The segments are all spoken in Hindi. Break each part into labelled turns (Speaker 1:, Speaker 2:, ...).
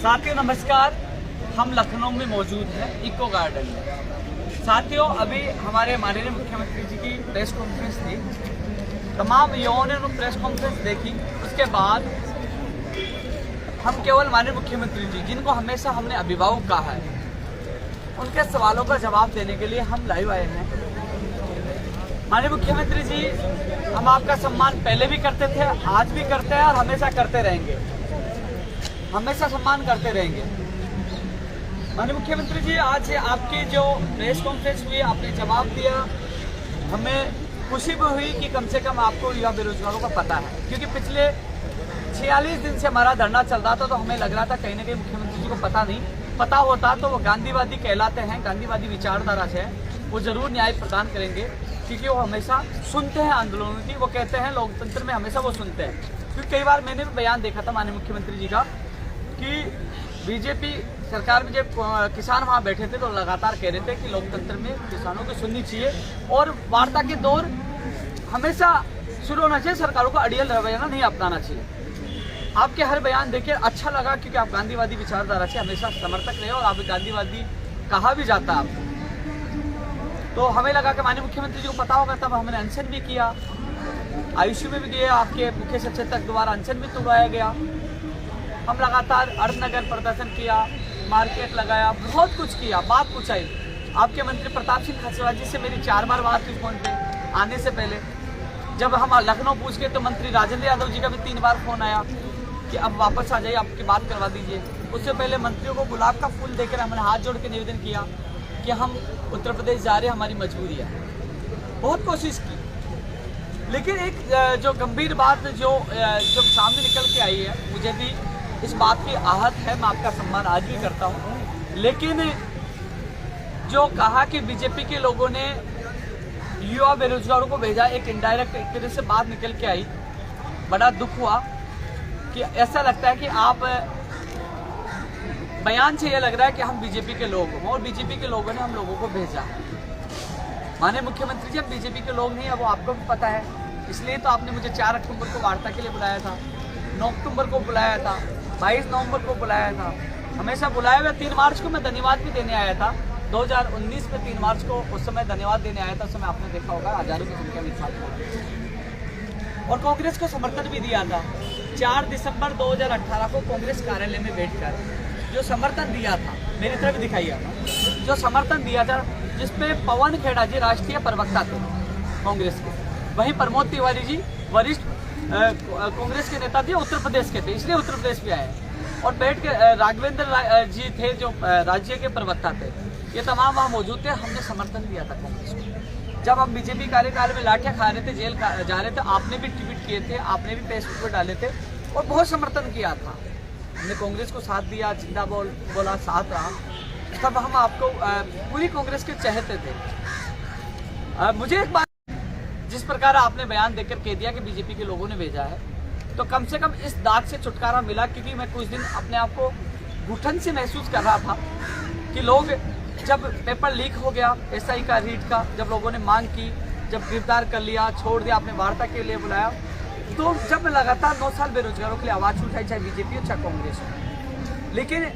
Speaker 1: साथियों नमस्कार। हम लखनऊ में मौजूद हैं इको गार्डन में। साथियों अभी हमारे माननीय मुख्यमंत्री जी की प्रेस कॉन्फ्रेंस थी। तमाम युवाओं ने प्रेस कॉन्फ्रेंस देखी। उसके बाद हम केवल माननीय मुख्यमंत्री जी जिनको हमेशा हमने अभिभावक कहा है उनके सवालों का जवाब देने के लिए हम लाइव आए हैं। माननीय मुख्यमंत्री जी, हम आपका सम्मान पहले भी करते थे, आज भी करते हैं और हमेशा करते रहेंगे, हमेशा सम्मान करते रहेंगे। माननीय मुख्यमंत्री जी, आज आपकी जो प्रेस कॉन्फ्रेंस हुई आपने जवाब दिया, हमें खुशी भी हुई कि कम से कम आपको युवा बेरोजगारों का पता है, क्योंकि पिछले 46 दिन से हमारा धरना चल रहा था तो हमें लग रहा था कहीं ना कहीं मुख्यमंत्री जी को पता नहीं। पता होता तो वो गांधीवादी कहलाते हैं, गांधीवादी विचारधारा से वो जरूर न्याय प्रदान करेंगे, क्योंकि वो हमेशा सुनते हैं आंदोलनों की। वो कहते हैं लोकतंत्र में हमेशा वो सुनते हैं। क्योंकि कई बार मैंने भी बयान देखा था माननीय मुख्यमंत्री जी का कि बीजेपी सरकार में जब किसान वहाँ बैठे थे तो लगातार कह रहे थे कि लोकतंत्र में किसानों को सुननी चाहिए और वार्ता के दौर हमेशा शुरू होना चाहिए, सरकारों को अड़ियल रवैया नहीं अपनाना चाहिए। आपके हर बयान देखिए अच्छा लगा, क्योंकि आप गांधीवादी विचारधारा से हमेशा समर्थक रहे और आप गांधीवादी कहा भी जाता है आपको। तो हमें लगा कि माननीय मुख्यमंत्री जी को पता होगा, तब हमने अनशन भी किया, आयुष्य में भी गए, आपके मुख्य सचेतक द्वारा अनशन भी तोड़वाया गया। हम लगातार अर्थनगर प्रदर्शन किया, मार्केट लगाया, बहुत कुछ किया, बात पूछाई। आपके मंत्री प्रताप सिंह खाचरियावाल जी से मेरी 4 बार बात हुई फोन पे आने से पहले। जब हम लखनऊ पूछ गए तो मंत्री राजेंद्र यादव जी का भी 3 बार फोन आया कि अब वापस आ जाइए, आपकी बात करवा दीजिए। उससे पहले मंत्रियों को गुलाब का फूल देकर हमने हाथ जोड़ के निवेदन किया कि हम उत्तर प्रदेश जा रहे हैं, हमारी मजबूरी है। बहुत कोशिश की, लेकिन एक जो गंभीर बात जो सामने निकल के आई है, मुझे भी इस बात की आहत है, मैं आपका सम्मान आज भी करता हूँ। लेकिन जो कहा कि बीजेपी के लोगों ने युवा बेरोजगारों को भेजा, एक इनडायरेक्ट एक तरह से बात निकल के आई, बड़ा दुख हुआ कि ऐसा लगता है कि आप बयान से ये लग रहा है कि हम बीजेपी के लोग हों और बीजेपी के लोगों ने हम लोगों को भेजा। माननीय मुख्यमंत्री जी, हम बीजेपी के लोग नहीं है, वो आपको भी पता है। इसलिए तो आपने मुझे 4 अक्टूबर को वार्ता के लिए बुलाया था, 9 अक्टूबर को बुलाया था, 22 नवंबर को बुलाया था, हमेशा बुलाया हुआ। 3 मार्च को मैं धन्यवाद भी देने आया था, 2019 में 3 मार्च को उस समय धन्यवाद देने आया था। उस समय आपने देखा होगा हजारों की संख्या में साथ और कांग्रेस को समर्थन भी दिया था। 4 दिसंबर 2018 को कांग्रेस कार्यालय में बैठकर जो समर्थन दिया था, मेरी तरफ दिखाइए, जो समर्थन दिया था, जिसपे पवन खेड़ा जी राष्ट्रीय प्रवक्ता थे कांग्रेस के, वहीं प्रमोद तिवारी जी वरिष्ठ कांग्रेस के नेता थे, उत्तर प्रदेश के थे, इसलिए उत्तर प्रदेश भी आए। और बैठ के राघवेंद्र जी थे जो राज्य के प्रवक्ता थे, ये तमाम वहाँ मौजूद थे। हमने समर्थन दिया था कांग्रेस को। जब हम बीजेपी कार्यकाल में लाठियाँ खा रहे थे, जेल जा रहे थे, आपने भी ट्वीट किए थे, आपने भी फेसबुक पर डाले थे और बहुत समर्थन किया था। हमने कांग्रेस को साथ दिया, जिंदा बोला, साथ रहा। तब हम आपको पूरी कांग्रेस के चाहते थे। मुझे एक बात, जिस प्रकार आपने बयान देकर कह दिया कि बीजेपी के लोगों ने भेजा है, तो कम से कम इस दाग से छुटकारा मिला, क्योंकि मैं कुछ दिन अपने आप को घुटन से महसूस कर रहा था कि लोग, जब पेपर लीक हो गया SI का, रीट का, जब लोगों ने मांग की, जब गिरफ्तार कर लिया, छोड़ दिया, आपने वार्ता के लिए बुलाया, तो जब लगातार 9 साल बेरोजगारों के लिए आवाज़ उठाई, चाहे बीजेपी हो चाहे कांग्रेस हो, लेकिन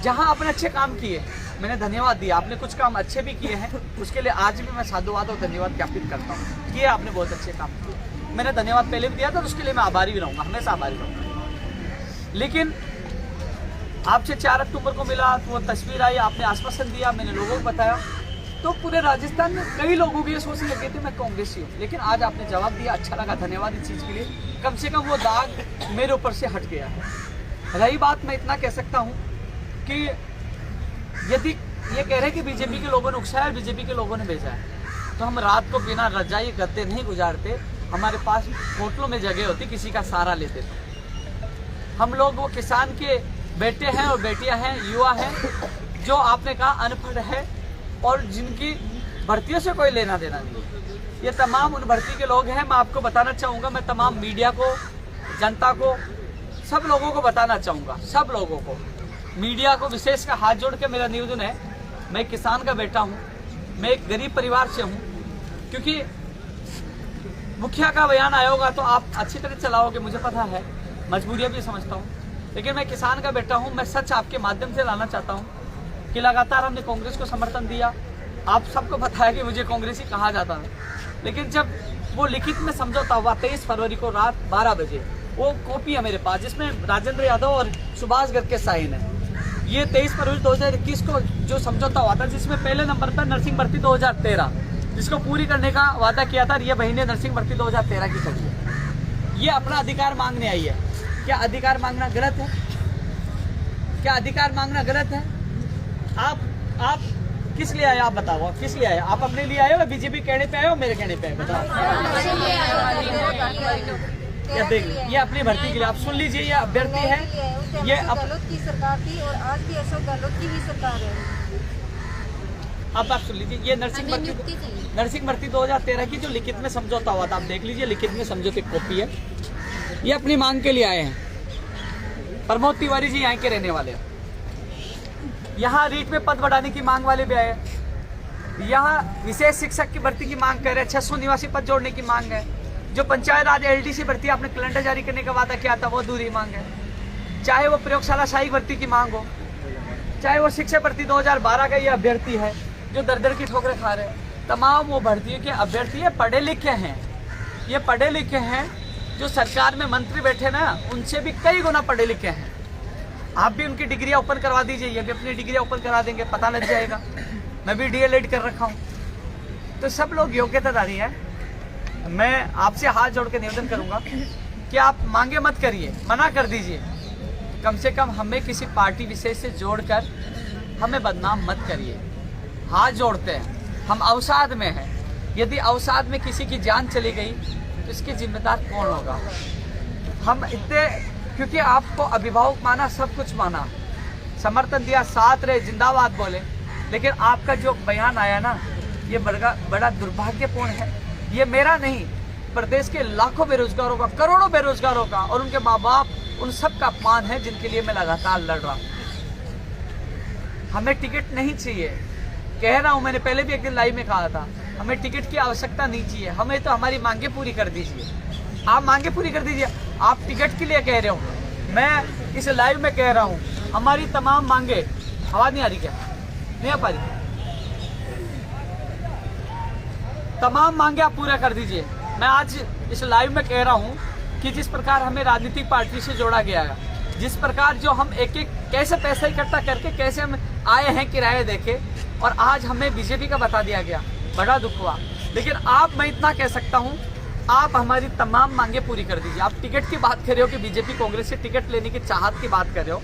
Speaker 1: जहां आपने अच्छे काम किए, मैंने धन्यवाद दिया। आपने कुछ काम अच्छे भी किए हैं, उसके लिए आज भी मैं साधुवाद और धन्यवाद ज्ञापित करता हूँ। किए आपने बहुत अच्छे काम किए, मैंने धन्यवाद पहले भी दिया था, तो उसके लिए मैं आभारी भी रहूँगा, हमेशा आभारी रहूँगा। लेकिन आपसे 4 अक्टूबर को मिला तो वो तस्वीर आई, आपने आश्वासन दिया, मैंने लोगों को बताया, तो पूरे राजस्थान में कई लोगों की ये सोचने लगे थे मैं कांग्रेसी हूँ। लेकिन आज आपने जवाब दिया, अच्छा लगा, धन्यवाद इस चीज़ के लिए। कम से कम वो दाग मेरे ऊपर से हट गया है। रही बात, मैं इतना कह सकता हूँ कि यदि ये कह रहे हैं कि बीजेपी के लोगों ने उकसाया और बीजेपी के लोगों ने भेजा है, तो हम रात को बिना रजाई गद्दे नहीं गुजारते, हमारे पास होटलों में जगह होती, किसी का सहारा लेते थे। हम लोग वो किसान के बेटे हैं और बेटियां हैं, युवा हैं, जो आपने कहा अनपढ़ है और जिनकी भर्तियों से कोई लेना देना नहीं। ये तमाम उन भर्ती के लोग हैं। मैं आपको बताना चाहूँगा, मैं तमाम मीडिया को, जनता को, सब लोगों को बताना चाहूँगा, सब लोगों को, मीडिया को विशेष का हाथ जोड़ के मेरा निवेदन है, मैं किसान का बेटा हूँ, मैं एक गरीब परिवार से हूँ। क्योंकि मुखिया का बयान आया होगा तो आप अच्छी तरह चलाओगे, मुझे पता है, मजबूरियाँ भी समझता हूँ। लेकिन मैं किसान का बेटा हूँ, मैं सच आपके माध्यम से लाना चाहता हूँ कि लगातार हमने कांग्रेस को समर्थन दिया। आप सबको पता है कि मुझे कांग्रेसी कहा जाता है, लेकिन जब वो लिखित में समझौता हुआ 23 फरवरी को रात 12 बजे, वो कॉपी है मेरे पास जिसमें राजेंद्र यादव और सुभाष गर्ग के साइन है। ये 23 फरवरी 2021 को जो समझौता हुआ था, जिसमें पहले नंबर पर नर्सिंग भर्ती 2013 जिसको पूरी करने का वादा किया था, ये बहनें नर्सिंग भर्ती 2013 की चली है। ये अपना अधिकार मांगने आई है। क्या अधिकार मांगना गलत है? क्या अधिकार मांगना गलत है? आप किस लिए आए? आप बताओ, आप किस लिए आए? आप अपने लिए आए हो, बीजेपी कहने पे आए हो, मेरे कहने पे आए? बताओ। क्या देख, ये अपनी भर्ती के लिए आप सुन लीजिए, ये अभ्यर्थी है, ये
Speaker 2: गहलोत की सरकार थी और आज भी अशोक गहलोत की भी सरकार है।
Speaker 1: अब आप सुन लीजिए, ये नर्सिंग भर्ती 2013 की जो लिखित में समझौता हुआ था, आप देख लीजिए, लिखित में समझौते की कॉपी है। ये अपनी मांग के लिए आए हैं। प्रमोद तिवारी जी यहाँ के रहने वाले हैं। यहाँ रीट में पद बढ़ाने की मांग वाले भी आए। यहाँ विशेष शिक्षक की भर्ती की मांग कर रहे हैं, 600 निवासी पद जोड़ने की मांग है। जो पंचायत राज LDC भर्ती आपने कैलेंडर जारी करने का वादा किया था, वो अधूरी मांग है। चाहे वो प्रयोगशाला सहायक भर्ती की मांग हो, चाहे वो शिक्षक भर्ती 2012 का ये अभ्यर्थी है जो दर की ठोकरें खा रहे हैं। तमाम वो भर्तियों के अभ्यर्थी ये पढ़े लिखे हैं। ये पढ़े लिखे हैं, जो सरकार में मंत्री बैठे ना, उनसे भी कई गुना पढ़े लिखे हैं। आप भी उनकी डिग्रियां ओपन करवा दीजिए, ये भी अपनी डिग्रियां ओपन करा देंगे, पता लग जाएगा। मैं भी DLED कर रखा हूँ, तो सब लोग योग्यताधारी हैं। मैं आपसे हाथ जोड़ के निवेदन करूंगा कि आप मांगे मत करिए, मना कर दीजिए। कम से कम हमें किसी पार्टी विशेष से जोड़कर हमें बदनाम मत करिए। हाथ जोड़ते हैं, हम अवसाद में हैं। यदि अवसाद में किसी की जान चली गई तो इसके जिम्मेदार कौन होगा? हम इतने, क्योंकि आपको अभिभावक माना, सब कुछ माना, समर्थन दिया, साथ रहे, जिंदाबाद बोले, लेकिन आपका जो बयान आया ना, ये बड़ा दुर्भाग्यपूर्ण है। ये मेरा नहीं, प्रदेश के लाखों बेरोजगारों का, करोड़ों बेरोजगारों का और उनके माँ बाप, उन सब का अपमान है जिनके लिए मैं लगातार लड़ रहा हूँ। हमें टिकट नहीं चाहिए, कह रहा हूँ, मैंने पहले भी एक दिन लाइव में कहा था, हमें टिकट की आवश्यकता नहीं चाहिए। हमें तो हमारी मांगे पूरी कर दीजिए। आप मांगे पूरी कर दीजिए। आप टिकट के लिए कह रहे हो, मैं इस लाइव में कह रहा हूँ, हमारी तमाम मांगे, आवाज नहीं आ रही क्या? नहीं आ पा रही? तमाम मांगे आप पूरा कर दीजिए। मैं आज इस लाइव में कह रहा हूँ कि जिस प्रकार हमें राजनीतिक पार्टी से जोड़ा गया है, जिस प्रकार जो हम एक एक कैसे पैसा इकट्ठा करके कैसे हम आए हैं किराए देके, और आज हमें बीजेपी का बता दिया गया, बड़ा दुख हुआ। लेकिन आप, मैं इतना कह सकता हूँ, आप हमारी तमाम मांगे पूरी कर दीजिए। आप टिकट की बात कर रहे हो कि बीजेपी कांग्रेस से टिकट लेने की चाहत की बात कर रहे हो,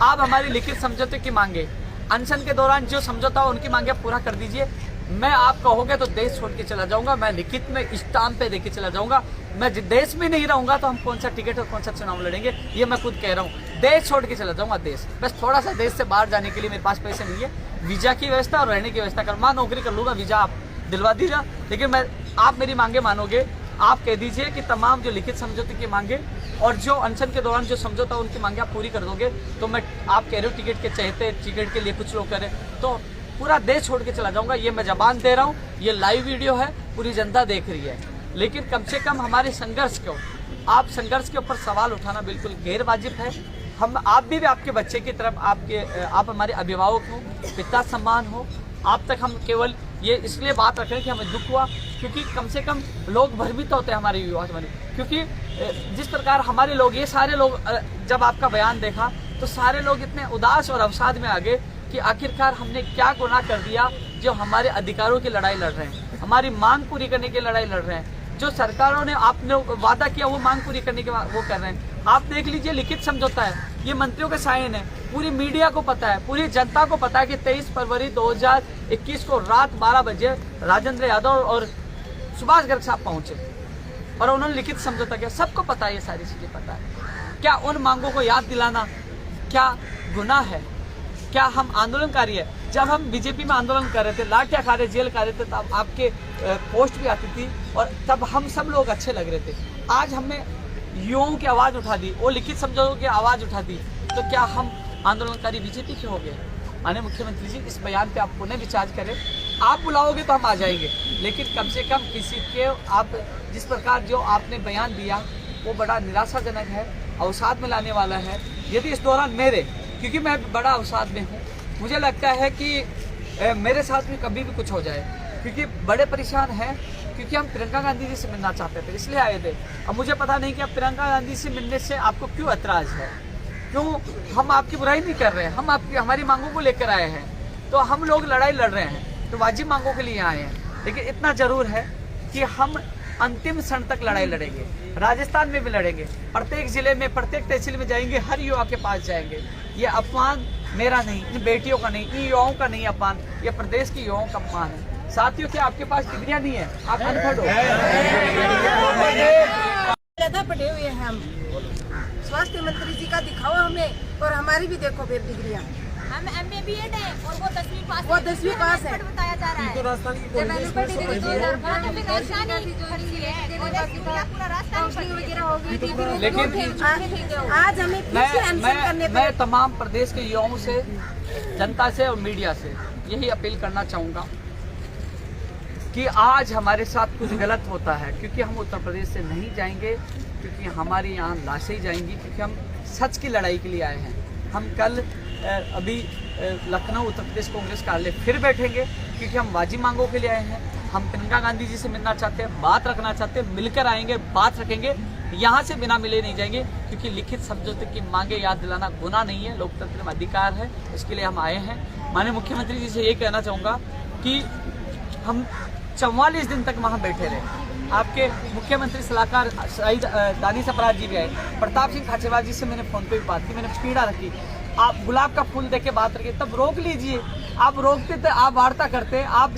Speaker 1: आप हमारी लिखित समझौते की मांगे, अनशन के दौरान जो समझौता हो उनकी मांगे पूरा कर दीजिए। मैं, आप कहोगे तो देश छोड़ के चला जाऊंगा, मैं लिखित में स्टाम्प पे देके चला जाऊंगा। मैं देश में नहीं रहूंगा तो हम कौन सा टिकट और कौन सा चुनाव लड़ेंगे? ये मैं खुद कह रहा हूँ। देश छोड़ के चला जाऊंगा, देश, बस थोड़ा सा देश से बाहर जाने के लिए मेरे पास पैसे नहीं है। वीजा की व्यवस्था और रहने की व्यवस्था कर, मैं नौकरी कर लूंगा, वीजा आप दिलवा दीजिए। लेकिन आप मेरी मांगे मानोगे, आप कह दीजिए कि तमाम जो लिखित समझौते की मांगे और जो अनशन के दौरान जो समझौता उनकी मांगे आप पूरी कर दोगे, तो मैं, आप कह रहे हो टिकट के चहते, टिकट के लिए कुछ लोग करें, तो पूरा देश छोड़ के चला जाऊंगा। ये मैं जबान दे रहा हूँ, ये लाइव वीडियो है, पूरी जनता देख रही है। लेकिन कम से कम हमारे संघर्ष को, आप संघर्ष के ऊपर सवाल उठाना बिल्कुल गैर वाजिब है। हम, आप भी आपके बच्चे की तरफ, आप हमारे अभिभावक हो, पिता सम्मान हो, आप तक हम केवल ये इसलिए बात रख रहे हैं कि हमें दुख हुआ, क्योंकि कम से कम लोग भ्रमित होते हैं हमारे युवा बने, क्योंकि जिस प्रकार हमारे लोग, ये सारे लोग, जब आपका बयान देखा तो सारे लोग इतने उदास और अवसाद में आ गए कि आखिरकार हमने क्या गुनाह कर दिया जो हमारे अधिकारों की लड़ाई लड़ रहे हैं, हमारी मांग पूरी करने की लड़ाई लड़ रहे हैं। जो सरकारों ने, आपने वादा किया वो मांग पूरी करने के वो कर रहे हैं। आप देख लीजिए, लिखित समझौता है, ये मंत्रियों के साइन है, पूरी मीडिया को पता है, पूरी जनता को पता है कि 23 फरवरी 2021 को रात 12 बजे राजेंद्र यादव और सुभाष गर्ग साहब पहुंचे और उन्होंने लिखित समझौता किया। सबको पता है, ये सारी चीजें पता है। क्या उन मांगों को याद दिलाना क्या गुनाह है? क्या हम आंदोलनकारी है? जब हम बीजेपी में आंदोलन कर रहे थे, लाठियां खा रहे, जेल खा रहे थे, तब आपके पोस्ट भी आती थी और तब हम सब लोग अच्छे लग रहे थे। आज हमने युवाओं की आवाज़ उठा दी, वो लिखित समझौते की आवाज़ उठा दी, तो क्या हम आंदोलनकारी बीजेपी के हो गए? माननीय मुख्यमंत्री जी, इस बयान पे आप पुनः विचार करें। आप बुलाओगे तो हम आ जाएंगे, लेकिन कम से कम किसी के, आप जिस प्रकार जो आपने बयान दिया वो बड़ा निराशाजनक है, अवसाद में लाने वाला है। यदि इस दौरान क्योंकि मैं बड़ा अवसाद में हूँ, मुझे लगता है कि मेरे साथ भी कभी भी कुछ हो जाए, क्योंकि बड़े परेशान हैं, क्योंकि हम प्रियंका गांधी जी से मिलना चाहते थे, इसलिए आए थे। अब मुझे पता नहीं कि अब प्रियंका गांधी से मिलने से आपको क्यों ऐतराज है, क्यों? हम आपकी बुराई नहीं कर रहे हैं, हम हमारी मांगों को लेकर आए हैं। तो हम लोग लड़ाई लड़ रहे हैं, तो वाजिब मांगों के लिए आए हैं, लेकिन इतना जरूर है कि हम अंतिम क्षण तक लड़ाई लड़ेंगे। राजस्थान में भी लड़ेंगे, प्रत्येक जिले में, प्रत्येक तहसील में जाएंगे, हर युवा के पास जाएंगे। ये अपमान मेरा नहीं, इन बेटियों का नहीं, इन युवाओं का नहीं अपमान, ये प्रदेश के युवाओं का अपमान है। साथियों, क्या आपके पास डिग्रियां नहीं है? आप अनपढ़ हो?
Speaker 2: ज्यादा पढ़े हुए हैं हम। स्वास्थ्य मंत्री जी का दिखाओ हमें, और हमारी भी देखो फिर डिग्रियां।
Speaker 3: हम MA BEd है और वो 10वीं पास है।
Speaker 2: वो 10वीं पास है।
Speaker 3: बताया जा रहा है।
Speaker 2: तो राजस्थान की पूरा काउंसलिंग वगैरह हो गई थी, फिर
Speaker 1: लेकिन
Speaker 2: आज हमें फिर से आंसर करने पे
Speaker 1: मैं तमाम प्रदेश के युवाओं से, जनता से और मीडिया से यही अपील करना चाहूँगा कि आज हमारे साथ कुछ गलत होता है, क्योंकि हम उत्तर प्रदेश से नहीं जाएंगे, क्योंकि हमारी यहाँ लाशें ही जाएंगी, क्योंकि हम सच की लड़ाई के लिए आए हैं। हम कल अभी लखनऊ उत्तर प्रदेश कांग्रेस कार्यालय फिर बैठेंगे, क्योंकि हम वाजिब मांगों के लिए आए हैं। हम प्रियंका गांधी जी से मिलना चाहते हैं, बात रखना चाहते हैं, मिलकर आएंगे, बात रखेंगे, यहाँ से बिना मिले नहीं जाएंगे, क्योंकि लिखित समझौते की मांगे याद दिलाना गुनाह नहीं है, लोकतंत्र में अधिकार है, इसके लिए हम आए हैं। माननीय मुख्यमंत्री जी से ये कहना चाहूँगा कि हम 44 दिन तक वहाँ बैठे रहे। आपके मुख्यमंत्री सलाहकार शहीद दानिश अपराध जी भी आए, प्रताप सिंह खाचरवाल जी से मैंने फोन पे भी बात की, मैंने पीड़ा रखी, आप गुलाब का फूल देके बात रखिए, तब रोक लीजिए। आप रोकते थे, आप वार्ता करते, आप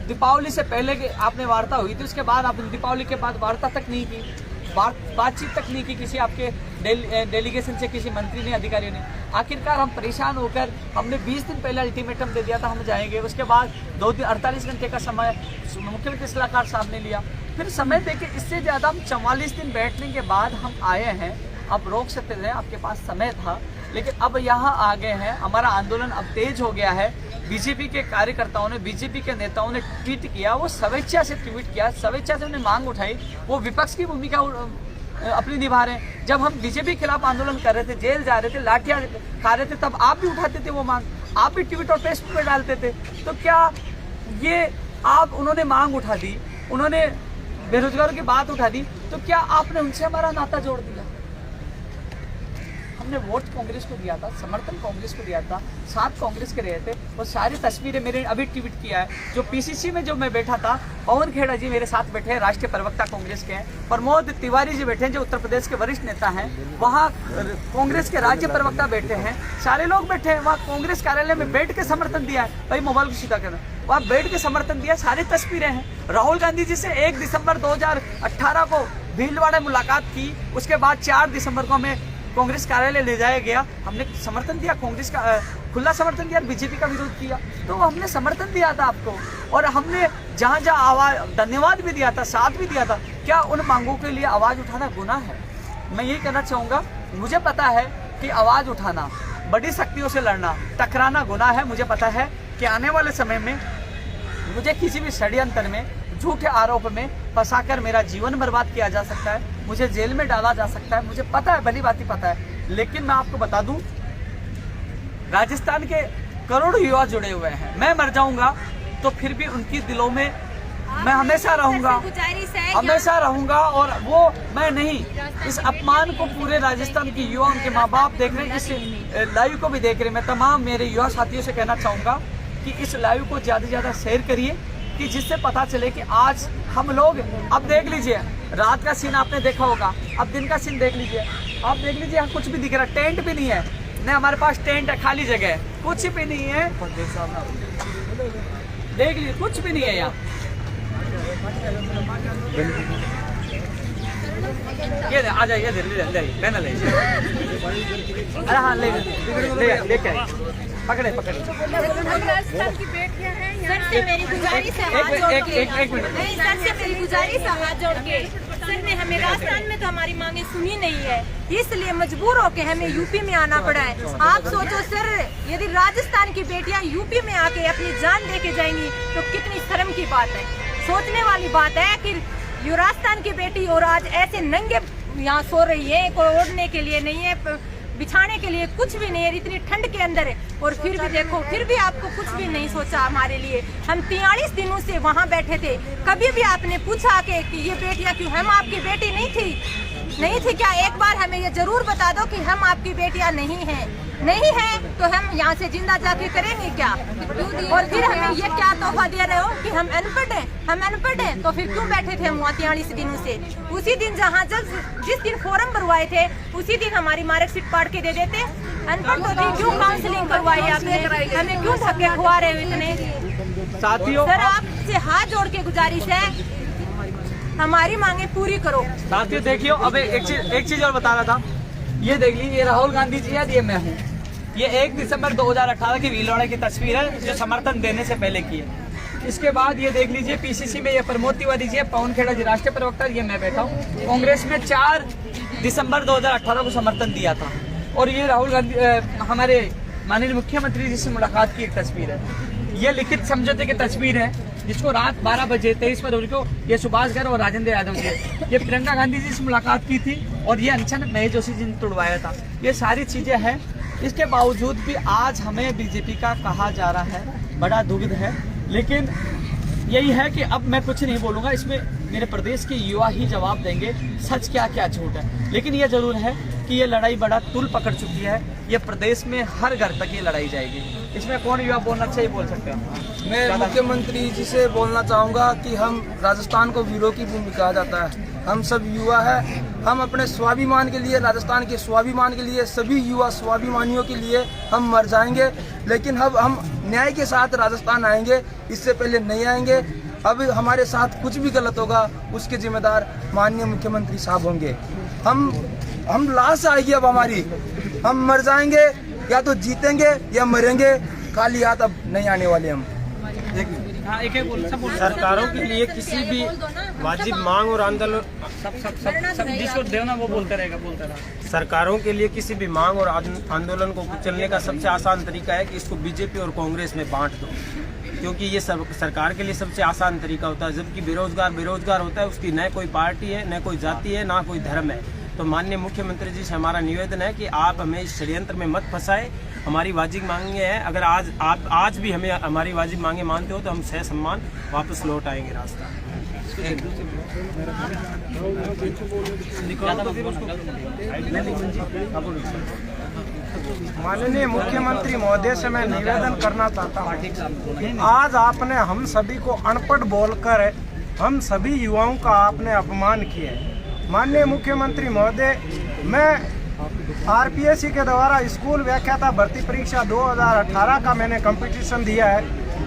Speaker 1: दीपावली से पहले के आपने वार्ता हुई थी, उसके बाद आपने दीपावली के बाद वार्ता तक नहीं की, बातचीत तक नहीं की किसी आपके डेलीगेशन से, किसी मंत्री ने, अधिकारियों ने। आखिरकार हम परेशान होकर हमने 20 दिन पहले अल्टीमेटम दे दिया था, हम जाएंगे, उसके बाद 48 घंटे का समय मुख्यमंत्री सलाहकार साहब ने लिया, फिर समय देके इससे ज़्यादा हम 44 दिन बैठने के बाद हम आए हैं। अब रोक सकते थे, आपके पास समय था, लेकिन अब यहाँ आ गए हैं। हमारा आंदोलन अब तेज हो गया है। बीजेपी के कार्यकर्ताओं ने, बीजेपी के नेताओं ने ट्वीट किया, वो स्वेच्छा से ट्वीट किया, स्वेच्छा से उन्हें मांग उठाई, वो विपक्ष की भूमिका अपनी निभा रहे हैं। जब हम बीजेपी के खिलाफ आंदोलन कर रहे थे, जेल जा रहे थे, लाठियां खा रहे थे, तब आप भी उठाते थे वो मांग, आप भी ट्वीट और फेसबुक पे डालते थे। तो क्या ये उन्होंने मांग उठा दी, उन्होंने बेरोजगारों की बात उठा दी, तो क्या आपने उनसे हमारा नाता जोड़ दिया? हमने वोट कांग्रेस को दिया था, समर्थन कांग्रेस को दिया था, साथ कांग्रेस के रहे थे। वो सारी तस्वीरें मेरे अभी ट्वीट किया है। जो पीसीसी में जो मैं बैठा था, पवन खेड़ा जी मेरे साथ बैठे हैं, राष्ट्रीय प्रवक्ता कांग्रेस के हैं, प्रमोद तिवारी जी बैठे हैं जो उत्तर प्रदेश के वरिष्ठ नेता हैं, वहाँ कांग्रेस के राज्य प्रवक्ता बैठे हैं, सारे लोग बैठे हैं। वहाँ कांग्रेस कार्यालय में बैठ के समर्थन दिया है, भाई मोबाइल को सीधा करना, वहाँ बैठ के समर्थन दिया, सारी तस्वीरें हैं। राहुल गांधी जी से 1 दिसंबर 2018 को भीलवाड़ा मुलाकात की, उसके बाद 4 दिसंबर को हमें कांग्रेस कार्यालय ले जाया गया, हमने समर्थन दिया, कांग्रेस का खुला समर्थन दिया, बीजेपी का विरोध किया, तो हमने समर्थन दिया था आपको, और हमने जहाँ जहाँ आवाज, धन्यवाद भी दिया था, साथ भी दिया था। क्या उन मांगों के लिए आवाज़ उठाना गुनाह है? मैं यही कहना चाहूँगा, मुझे पता है कि आवाज़ उठाना, बड़ी शक्तियों से लड़ना, टकराना गुनाह है। मुझे पता है कि आने वाले समय में मुझे किसी भी षड्यंत्र में, झूठे आरोप में फंसाकर मेरा जीवन बर्बाद किया जा सकता है, मुझे जेल में डाला जा सकता है, मुझे पता है, भली बात ही पता है। लेकिन मैं आपको बता दूं, राजस्थान के करोड़ों युवा जुड़े हुए हैं। मैं मर जाऊंगा तो फिर भी उनकी दिलों में मैं हमेशा रहूंगा, हमेशा रहूंगा। और वो मैं नहीं, इस अपमान को पूरे राजस्थान के युवा, उनके माँ बाप देख रहे हैं, इस लाइव को भी देख रहे हैं। मैं तमाम मेरे युवा साथियों से कहना चाहूँगा कि इस लाइव को ज़्यादा से ज़्यादा शेयर करिए, कि जिससे पता चले कि आज हम लोग, अब देख लीजिए रात का सीन आपने देखा होगा, अब दिन का सीन देख लीजिए, आप देख लीजिए, यहाँ कुछ भी दिख रहा, टेंट भी नहीं है, न हमारे पास टेंट है, खाली जगह है, कुछ भी नहीं है, देख लीजिए कुछ भी नहीं है यहाँ। ये आ जाइए, लेना ले, अरे हाँ लेके आइए, पकड़े
Speaker 3: राजस्थान की बेटियां हैं, सर से मेरी गुजारिश है,
Speaker 1: एक मिनट,
Speaker 3: सर से मेरी गुजारिश है, हाथ जोड़ के, सर ने हमें राजस्थान में तो हमारी मांगे सुनी नहीं है, इसलिए मजबूर होके हमें यूपी में आना पड़ा है। आप सोचो सर, यदि राजस्थान की बेटियां यूपी में आके अपनी जान दे के जाएंगी तो कितनी शर्म की बात है, सोचने वाली बात है कि राजस्थान की बेटी और आज ऐसे नंगे यहाँ सो रही है, कोई ओढ़ने के लिए नहीं है, बिछाने के लिए कुछ भी नहीं है, इतनी ठंड के अंदर है। और फिर भी देखो, फिर भी आपको कुछ भी नहीं सोचा हमारे लिए। हम 43 दिनों से वहाँ बैठे थे, कभी भी आपने पूछा कि ये बेटियाँ क्यों, हम आपकी बेटी नहीं थी क्या? एक बार हमें ये जरूर बता दो कि हम आपकी बेटियाँ नहीं है तो हम यहाँ से जिंदा जाके करेंगे क्या? और फिर हमें ये क्या तोहफा दे रहे हो कि हम अनपढ़ हैं, तो फिर क्यों बैठे थे हम वहाँ 43 दिनों से? उसी दिन जिस दिन फॉर्म भरवाए थे उसी दिन हमारी मार्कशीट पाड़ के दे देते। अनपढ़ तो थी, क्यों काउंसलिंग करवाई आपने? हमें क्यों धक्के खुआ रहे हो इतने?
Speaker 1: साथियों,
Speaker 3: सर आपसे हाथ जोड़ के गुजारिश है, हमारी मांगे पूरी करो।
Speaker 1: साथियों देखियो, अब एक चीज और बता रहा था। ये देख लीजिए, ये राहुल गांधी जी है, ये मैं हूँ। ये 1 दिसंबर 2018 की भीलवाड़ा की तस्वीर है जो समर्थन देने से पहले की है। इसके बाद ये देख लीजिए, पीसीसी में ये प्रमोद तिवारी जी है, पवन खेड़ा जी राष्ट्रीय प्रवक्ता, ये मैं बैठा हूँ। कांग्रेस में 4 दिसंबर 2018 को समर्थन दिया था। और ये राहुल गांधी हमारे माननीय मुख्यमंत्री जी से मुलाकात की एक तस्वीर है। ये लिखित समझौते की तस्वीर है जिसको रात 12 बजे 23 फरवरी को ये सुभाष गर्ग और राजेंद्र यादव जी, ये प्रियंका गांधी जी से मुलाकात की थी और ये अनशन महेश जोशी जी ने तोड़वाया था। ये सारी चीजें हैं, इसके बावजूद भी आज हमें बीजेपी का कहा जा रहा है, बड़ा दुखद है। लेकिन यही है कि अब मैं कुछ नहीं बोलूँगा, इसमें मेरे प्रदेश के युवा ही जवाब देंगे सच क्या क्या झूठ है। लेकिन ये जरूर है कि ये लड़ाई बड़ा तुल पकड़ चुकी है, ये प्रदेश में हर घर तक ये लड़ाई जाएगी। इसमें कौन युवा बोलना चाहिए, बोल सकते हैं?
Speaker 4: मैं मुख्यमंत्री जी से बोलना चाहूँगा कि हम राजस्थान को वीरों की भूमि कहा जाता है, हम सब युवा है, हम अपने स्वाभिमान के लिए, राजस्थान के स्वाभिमान के लिए, सभी युवा स्वाभिमानियों के लिए हम मर जाएंगे। लेकिन अब हम न्याय के साथ राजस्थान आएंगे, इससे पहले नहीं आएंगे। अब हमारे साथ कुछ भी गलत होगा उसके जिम्मेदार माननीय मुख्यमंत्री साहब होंगे। हम लाश आएगी अब हमारी, हम मर जाएंगे, या तो जीतेंगे या मरेंगे, खाली हाथ अब नहीं आने वाले हम।
Speaker 5: सरकारों के लिए किसी भी वाजिब मांग और आंदोलन
Speaker 1: जिसको देना वो बोलता रहेगा।
Speaker 5: सरकारों के लिए किसी भी मांग और आंदोलन को कुचलने का सबसे आसान तरीका है कि इसको बीजेपी और कांग्रेस में बांट दो, क्योंकि ये सब सरकार के लिए सबसे आसान तरीका होता है। जबकि बेरोजगार होता है, उसकी न कोई पार्टी है, न कोई जाति है, ना कोई धर्म है। तो माननीय मुख्यमंत्री जी से हमारा निवेदन है कि आप हमें इस षड्यंत्र में मत फंसाए। हमारी वाजिब मांगे हैं, अगर आप आज भी हमें हमारी वाजिब मांगे मानते हो तो हम सह सम्मान वापस लौट आएंगे रास्ता।
Speaker 6: माननीय मुख्यमंत्री महोदय से मैं निवेदन करना चाहता हूँ, आज आपने हम सभी को अनपढ़ बोलकर हम सभी युवाओं का आपने अपमान किया है। माननीय मुख्यमंत्री महोदय, मैं आरपीएससी के द्वारा स्कूल व्याख्याता भर्ती परीक्षा 2018 का मैंने कंपटीशन दिया है।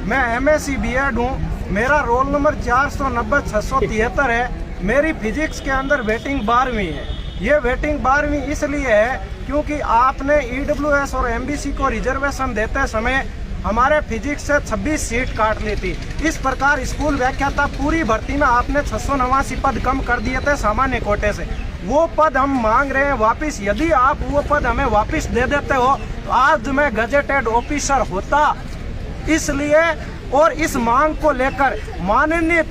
Speaker 6: मैं एमएससी बीएड हूँ, मेरा रोल नंबर 490-673 है। मेरी फिजिक्स के अंदर वेटिंग 12वीं है। ये वेटिंग 12वीं इसलिए है क्योंकि आपने ईडब्ल्यूएस और एमबीसी को रिजर्वेशन देते समय हमारे फिजिक्स से 26 सीट काट ली थी। इस प्रकार स्कूल व्याख्याता पूरी भर्ती में आपने 689 पद कम कर दिए थे सामान्य कोटे से। वो पद हम मांग रहे हैं वापस। यदि आप वो पद हमें वापस दे देते हो तो आज मैं गजेटेड ऑफिसर होता। इसलिए और इस मांग को लेकर माननीय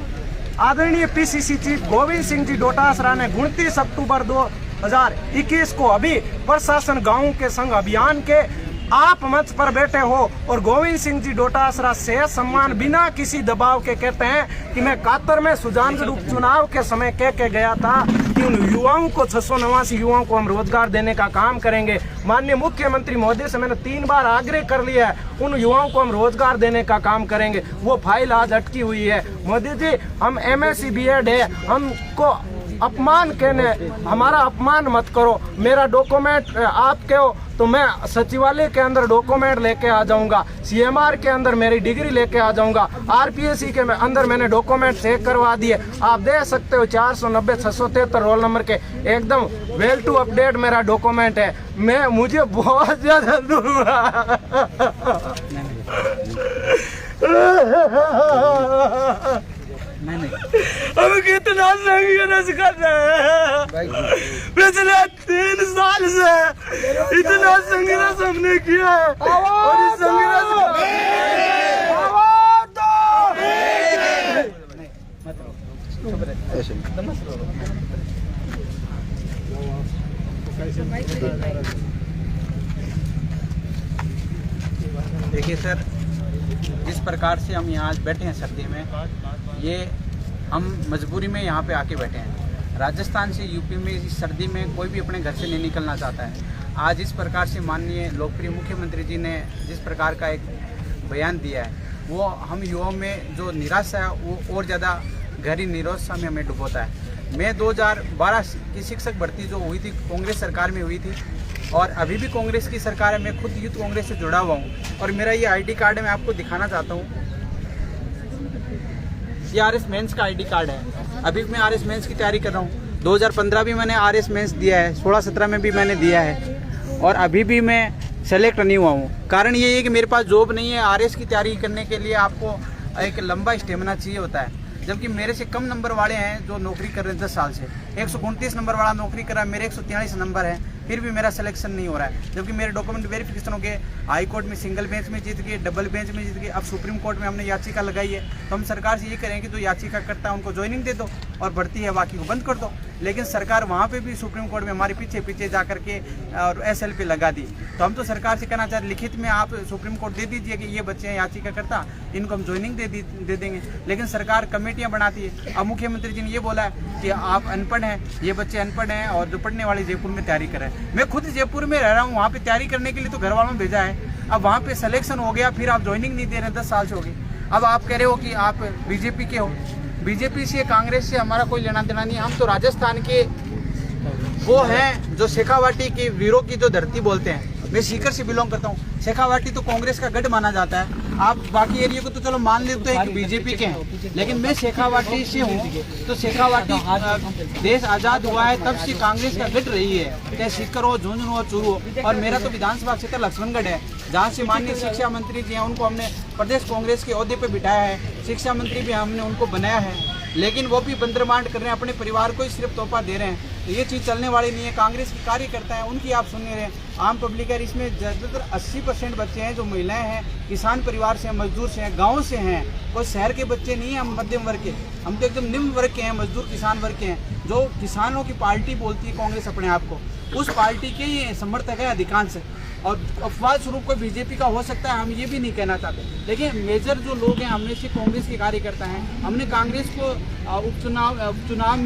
Speaker 6: आदरणीय पीसीसी चीफ गोविंद सिंह जी डोटासरा ने 29 अक्टूबर 2021 को अभी प्रशासन गाँव के संग अभियान के आप मंच पर बैठे हो और गोविंद सिंह जी डोटासरा से सम्मान बिना किसी दबाव के कहते हैं कि मैं कातर में सुजानगढ़ उपचुनाव के समय कह के गया था कि उन युवाओं को 689 युवाओं को हम रोजगार देने का काम करेंगे। माननीय मुख्यमंत्री महोदय से मैंने 3 बार आग्रह कर लिया है, उन युवाओं को हम रोजगार देने का काम करेंगे। वो फाइल आज अटकी हुई है। मोदी जी, हम एमएससी बीएड है, हमको अपमान कहने, हमारा अपमान मत करो। मेरा डॉक्यूमेंट आपके हो तो मैं सचिवालय के अंदर डॉक्यूमेंट लेके आ जाऊंगा, सीएमआर के अंदर मेरी डिग्री लेके आ जाऊंगा, आरपीएससी के अंदर मैंने डॉक्यूमेंट चेक करवा दिए। आप देख सकते हो 490-673 रोल नंबर के एकदम वेल टू अपडेट मेरा डॉक्यूमेंट है। मैं मुझे बहुत ज्यादा दुख हम कितना संघर्ष कर रहे हैं पिछले 3 साल से, इतना संघर्ष हमने किया है और इस संघर्ष
Speaker 7: देखिए सर, जिस प्रकार से हम यहाँ आज बैठे हैं सर्दी में, ये हम मजबूरी में यहाँ पे आके बैठे हैं। राजस्थान से यूपी में इस सर्दी में कोई भी अपने घर से नहीं निकलना चाहता है। आज इस प्रकार से माननीय लोकप्रिय मुख्यमंत्री जी ने जिस प्रकार का एक बयान दिया है, वो हम युवाओं में जो निराशा है वो और ज़्यादा गहरी निराशा में हमें डुबोता है। मैं 2012 की शिक्षक भर्ती जो हुई थी कांग्रेस सरकार में हुई थी, और अभी भी कांग्रेस की सरकार है। मैं खुद यूथ कांग्रेस से जुड़ा हुआ हूँ और मेरा ये ID कार्ड मैं आपको दिखाना चाहता हूँ। ये RS मेंस का ID कार्ड है। अभी मैं RS मेंस की तैयारी कर रहा हूँ। 2015 भी मैंने RS मेंस दिया है, 16-17 में भी मैंने दिया है, और अभी भी मैं सेलेक्ट नहीं हुआ हूँ। कारण ये है कि मेरे पास जॉब नहीं है। RS की तैयारी करने के लिए आपको एक लंबा स्टेमिना चाहिए होता है, जबकि मेरे से कम नंबर वाले हैं जो नौकरी कर रहे हैं 10 साल से। 129 नंबर वाला नौकरी कर रहा है, मेरे 143 नंबर है, फिर भी मेरा सिलेक्शन नहीं हो रहा है। जबकि मेरे डॉक्यूमेंट वेरिफिकेशन हो गए, हाई कोर्ट में सिंगल बेंच में जीत गए, डबल बेंच में जीत गए, अब सुप्रीम कोर्ट में हमने याचिका लगाई है। तो हम सरकार से ये करें कि जो याचिका करता है उनको ज्वाइनिंग दे दो और भर्ती है बाकी को बंद कर दो। लेकिन सरकार वहाँ पे भी सुप्रीम कोर्ट में हमारे पीछे जा करके और SL पे लगा दी। तो हम तो सरकार से कहना चाहते, लिखित में आप सुप्रीम कोर्ट दे दीजिए कि ये बच्चे हैं याचिका करता, इनको हम ज्वाइनिंग दे देंगे। लेकिन सरकार कमेटियाँ बनाती है। अब मुख्यमंत्री जी ने ये बोला है कि आप अनपढ़ हैं, ये बच्चे अनपढ़ हैं और जो पढ़ने वाले जयपुर में तैयारी कर रहे हैं। मैं खुद जयपुर में रह रहा हूँ, वहाँ पे तैयारी करने के लिए तो घर वालों ने भेजा है। अब वहाँ पे सिलेक्शन हो गया, फिर आप ज्वाइनिंग नहीं दे रहे हैं, 10 साल से हो गई। अब आप कह रहे हो कि आप बीजेपी के हो। बीजेपी से कांग्रेस से हमारा कोई लेना देना नहीं। हम तो राजस्थान के वो हैं जो शेखावाटी की वीरों की जो धरती बोलते हैं। मैं सीकर से बिलोंग करता हूँ। शेखावाटी तो कांग्रेस का गढ़ माना जाता है। आप बाकी एरिया को तो चलो मान लेते हैं कि बीजेपी के हैं, लेकिन मैं शेखावाटी से हूँ। तो शेखावाटी देश आज़ाद हुआ है तब से कांग्रेस का गढ़ रही है, चाहे सीकर हो, झुंझुनू हो, चूरू हो। और मेरा तो विधानसभा क्षेत्र लक्ष्मणगढ़ है, जहाँ से माननीय शिक्षा मंत्री जी हैं, उनको हमने प्रदेश कांग्रेस के ओहदे पर बिठाया है। शिक्षा मंत्री भी हमने उनको बनाया है, लेकिन वो भी बंदरमांड कर रहे हैं, अपने परिवार को ही सिर्फ तोहफा दे रहे हैं। तो ये चीज़ चलने वाली नहीं है। कांग्रेस के कार्यकर्ता हैं, उनकी आप सुन नहीं रहे। आम पब्लिक है, इसमें ज़्यादातर 80% बच्चे हैं जो महिलाएं हैं, किसान परिवार से हैं, मजदूर से हैं, गाँव से हैं। कोई शहर के बच्चे नहीं हैं, हम मध्यम वर्ग के, हम तो एकदम निम्न वर्ग के हैं, मजदूर किसान वर्ग के हैं। जो किसानों की पार्टी बोलती है कांग्रेस अपने आप को, उस पार्टी के ही समर्थक है अधिकांश। और अफवाह स्वरूप कोई बीजेपी का हो सकता है, हम ये भी नहीं कहना चाहते। लेकिन मेजर जो लोग हैं, हमने से कांग्रेस के कार्यकर्ता हैं। हमने कांग्रेस को उपचुनाव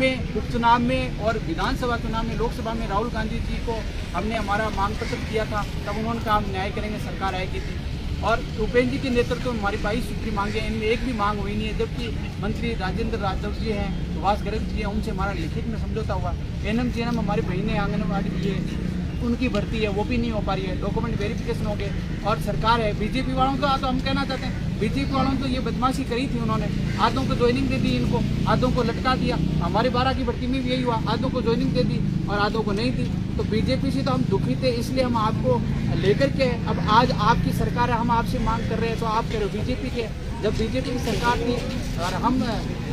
Speaker 7: में और विधानसभा चुनाव में, लोकसभा में राहुल गांधी जी को हमने हमारा मांग पत्र दिया था, तब उन्होंने कहा हम न्याय करेंगे, सरकार आएगी थी। और उपेंद्र जी के नेतृत्व में हमारी 22 सूत्री मांगे, इनमें एक भी मांग हुई नहीं है। जबकि मंत्री राजेंद्र यादव जी हैं, सुभाष गर्ग जी हैं, उनसे हमारा लिखित में समझौता हुआ। NM हमारी बहनें आंगनबाड़ी की है, उनकी भर्ती है, वो भी नहीं हो पा रही है। डॉक्यूमेंट वेरिफिकेशन हो गए। और सरकार है, बीजेपी वालों का तो हम कहना चाहते हैं, बीजेपी वालों ने तो ये बदमाशी करी थी। उन्होंने आधों को ज्वाइनिंग दे दी, इनको आधों को लटका दिया। हमारे 12 की भर्ती में भी यही हुआ, आधों को ज्वाइनिंग दे दी और आधों को नहीं दी। तो बीजेपी से तो हम दुखी थे, इसलिए हम आपको लेकर के, अब आज आपकी सरकार है, हम आपसे मांग कर रहे हैं, तो आप कह रहे हो बीजेपी के। जब बीजेपी की सरकार थी और हम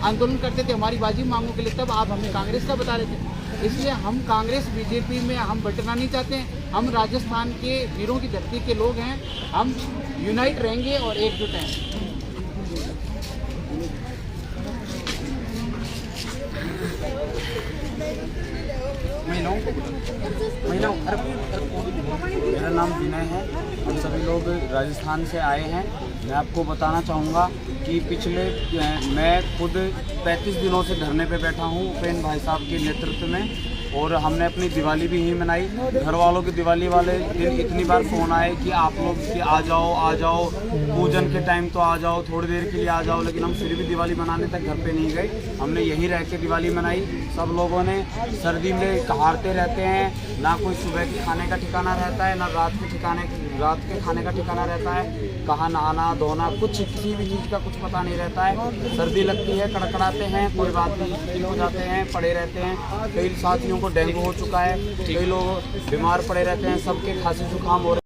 Speaker 7: आंदोलन करते थे हमारी बाजी मांगों के लिए, तब आप हमें कांग्रेस का बता रहे थे। इसलिए हम कांग्रेस बीजेपी में हम बंटना नहीं चाहते हैं। हम राजस्थान के वीरों की धरती के लोग हैं, हम यूनाइट रहेंगे और एकजुट हैं।
Speaker 8: मेरा नाम विनय है। हम सभी लोग राजस्थान से आए हैं। मैं आपको बताना चाहूँगा कि मैं खुद 35 दिनों से धरने पे बैठा हूँ उपेंद्र भाई साहब के नेतृत्व में, और हमने अपनी दिवाली भी यहीं मनाई। घर वालों की दिवाली वाले दिन इतनी बार फ़ोन आए कि आप लोग कि आ जाओ, पूजन के टाइम तो आ जाओ, थोड़ी देर के लिए आ जाओ, लेकिन हम फिर भी दिवाली मनाने तक घर पे नहीं गए। हमने यहीं रह के दिवाली मनाई। सब लोगों ने सर्दी में कहारते रहते हैं, ना कोई सुबह के खाने का ठिकाना रहता है, ना रात के खाने का ठिकाना रहता है। कहाँ नहाना धोना, कुछ किसी भी चीज़ का कुछ पता नहीं रहता है। सर्दी लगती है, कड़कड़ाते हैं, कोई बात नहीं, ठीक हो जाते हैं, पड़े रहते हैं। कई साथियों को डेंगू हो चुका है, कई लोग बीमार पड़े रहते हैं, सबके खांसी जुकाम हो रहे हैं।